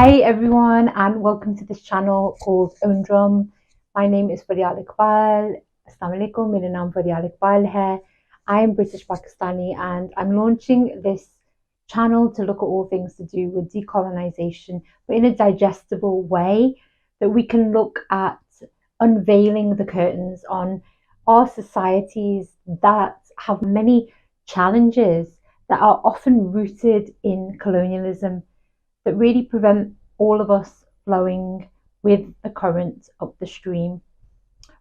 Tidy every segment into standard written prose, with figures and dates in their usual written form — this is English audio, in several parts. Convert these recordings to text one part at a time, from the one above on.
Hi everyone and welcome to this channel called Own Drum. My name is Faryal. Assalamu alaikum, मेरा नाम Faryal है. I am British Pakistani and I'm launching this channel to look at all things to do with decolonization, but in a digestible way that we can look at unveiling the curtains on our societies that have many challenges that are often rooted in colonialism, that really prevent all of us flowing with the current up the stream.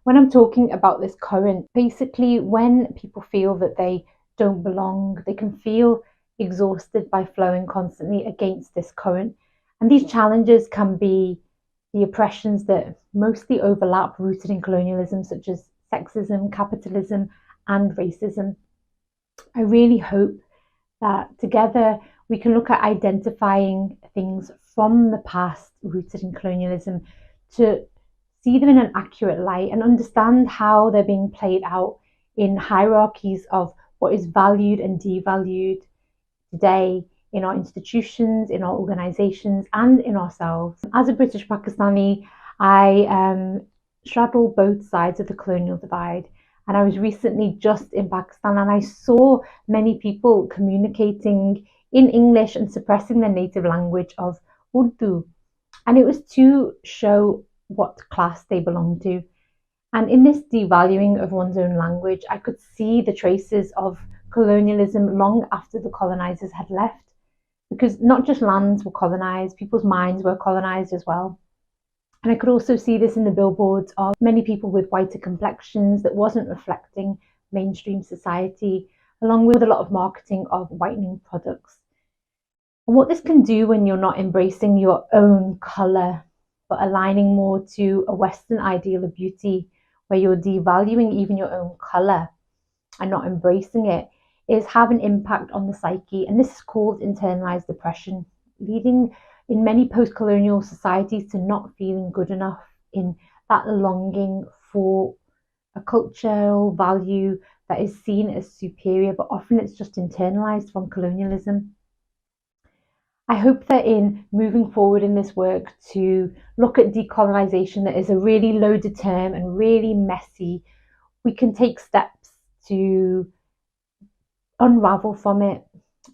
When I'm talking about this current, basically when people feel that they don't belong, they can feel exhausted by flowing constantly against this current. And these challenges can be the oppressions that mostly overlap rooted in colonialism, such as sexism, capitalism, and racism. I really hope that together we can look at identifying things from the past rooted in colonialism to see them in an accurate light and understand how they're being played out in hierarchies of what is valued and devalued today in our institutions, in our organizations, and in ourselves. As a British Pakistani, I straddle both sides of the colonial divide. And I was recently just in Pakistan and I saw many people communicating in English and suppressing their native language of Urdu. And it was to show what class they belonged to. And in this devaluing of one's own language, I could see the traces of colonialism long after the colonizers had left. Because not just lands were colonized, people's minds were colonized as well. And I could also see this in the billboards of many people with whiter complexions that wasn't reflecting mainstream society, along with a lot of marketing of whitening products. And what this can do when you're not embracing your own colour, but aligning more to a Western ideal of beauty, where you're devaluing even your own colour and not embracing it, is have an impact on the psyche. And this is called internalized depression, leading in many post-colonial societies to not feeling good enough, in that longing for a cultural value that is seen as superior, but often it's just internalized from colonialism. I hope that in moving forward in this work to look at decolonization, that is a really loaded term and really messy, we can take steps to unravel from it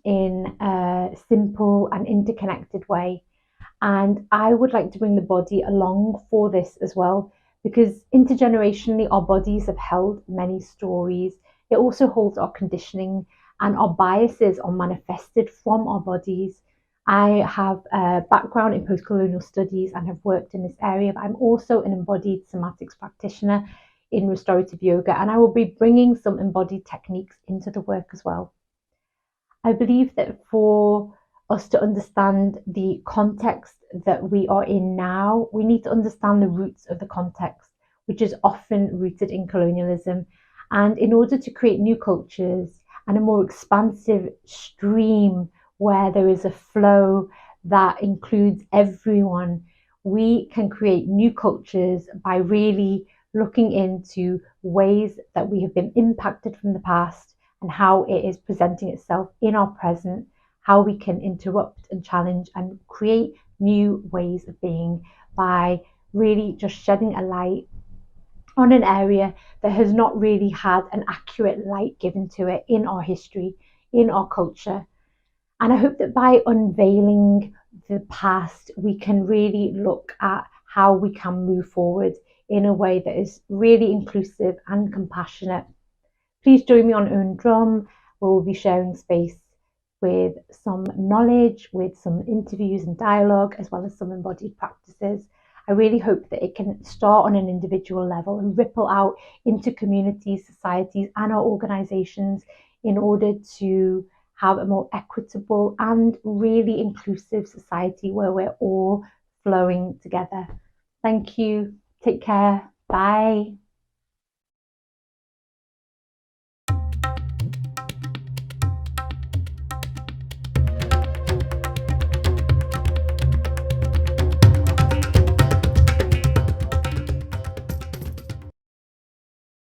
in a simple and interconnected way. And I would like to bring the body along for this as well, because intergenerationally our bodies have held many stories. It also holds our conditioning, and our biases are manifested from our bodies. I have a background in post-colonial studies and have worked in this area, but I'm also an embodied somatics practitioner in restorative yoga, and I will be bringing some embodied techniques into the work as well. I believe that for us to understand the context that we are in now, we need to understand the roots of the context, which is often rooted in colonialism. And in order to create new cultures and a more expansive stream where there is a flow that includes everyone, we can create new cultures by really looking into ways that we have been impacted from the past and how it is presenting itself in our present, how we can interrupt and challenge and create new ways of being by really just shedding a light on an area that has not really had an accurate light given to it in our history, in our culture. And I hope that by unveiling the past, we can really look at how we can move forward in a way that is really inclusive and compassionate. Please join me on Own Drum, where we'll be sharing space with some knowledge, with some interviews and dialogue, as well as some embodied practices. I really hope that it can start on an individual level and ripple out into communities, societies, and our organizations in order to have a more equitable and really inclusive society where we're all flowing together. Thank you. Take care. Bye.